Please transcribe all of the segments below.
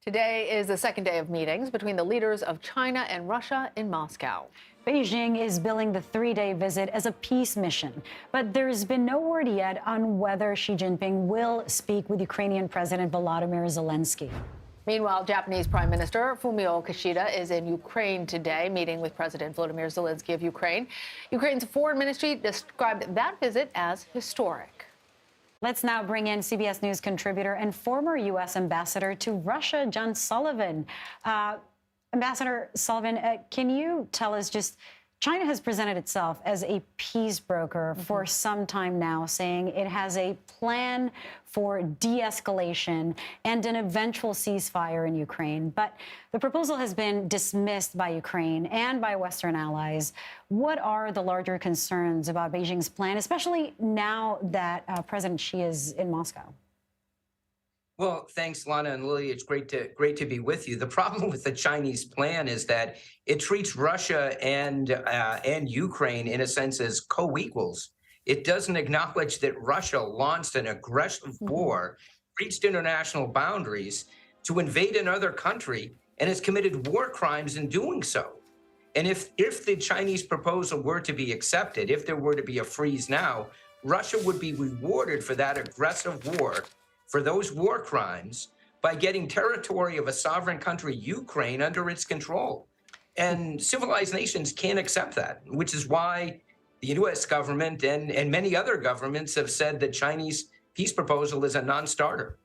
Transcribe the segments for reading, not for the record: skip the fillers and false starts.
Today is the second day of meetings between the leaders of China and Russia in Moscow. Beijing is billing the three-day visit as a peace mission, but there's been no word yet on whether Xi Jinping will speak with Ukrainian President Volodymyr Zelensky. Meanwhile, Japanese Prime Minister Fumio Kishida is in Ukraine today, meeting with President Volodymyr Zelensky of Ukraine. Ukraine's foreign ministry described that visit as historic. Let's now bring in CBS News contributor and former U.S. ambassador to Russia, John Sullivan. Ambassador Sullivan, can you tell us just, China has presented itself as a peace broker for some time now, saying it has a plan for de-escalation and an eventual ceasefire in Ukraine. But the proposal has been dismissed by Ukraine and by Western allies. What are the larger concerns about Beijing's plan, especially now that President Xi is in Moscow? Well, thanks, Lana and Lily. It's great to be with you. The problem with the Chinese plan is that it treats Russia and Ukraine in a sense as co-equals. It doesn't acknowledge that Russia launched an aggressive war, breached international boundaries to invade another country, and has committed war crimes in doing so. And if the Chinese proposal were to be accepted, if there were to be a freeze now, Russia would be rewarded for that aggressive war, for those war crimes, by getting territory of a sovereign country, Ukraine, under its control. And civilized nations can't accept that, which is why the U.S. government and many other governments have said that Chinese peace proposal is a non-starter.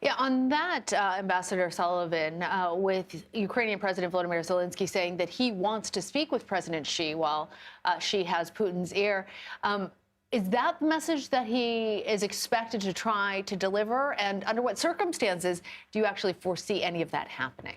Yeah, on that, Ambassador Sullivan, with Ukrainian President Volodymyr Zelensky saying that he wants to speak with President Xi while Xi has Putin's ear. Is that the message that he is expected to try to deliver? And under what circumstances do you actually foresee any of that happening?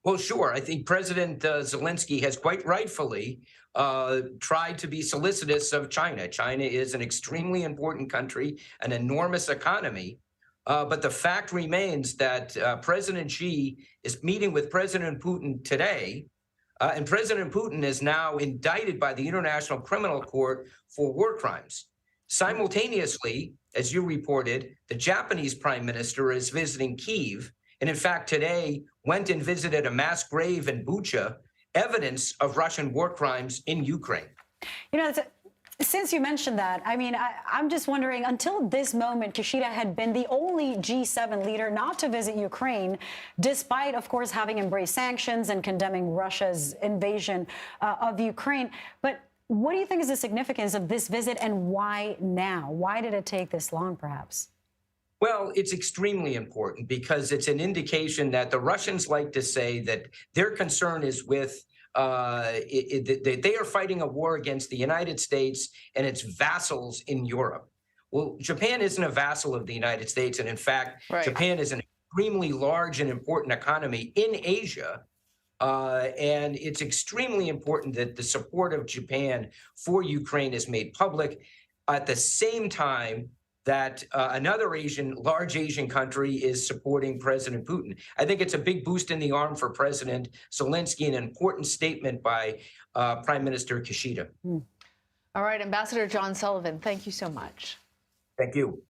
Well, sure. I think President Zelensky has quite rightfully tried to be solicitous of China. China is an extremely important country, an enormous economy. But the fact remains that President Xi is meeting with President Putin today. And President Putin is now indicted by the International Criminal Court for war crimes. Simultaneously, as you reported, the Japanese Prime Minister is visiting Kyiv, and in fact today went and visited a mass grave in Bucha, evidence of Russian war crimes in Ukraine. You know, since you mentioned that, I mean, I'm just wondering, until this moment, Kishida had been the only G7 leader not to visit Ukraine, despite, of course, having embraced sanctions and condemning Russia's invasion of Ukraine. But what do you think is the significance of this visit, and why now? Why did it take this long, perhaps? Well, it's extremely important because it's an indication that the Russians like to say that their concern is with they are fighting a war against the United States and its vassals in Europe. Well, Japan isn't a vassal of the United States. And in fact, Japan is an extremely large and important economy in Asia. And it's extremely important that the support of Japan for Ukraine is made public. At the same time that another large Asian country is supporting President Putin. I think it's a big boost in the arm for President Zelensky, an important statement by Prime Minister Kishida. All right, Ambassador John Sullivan, thank you so much. Thank you.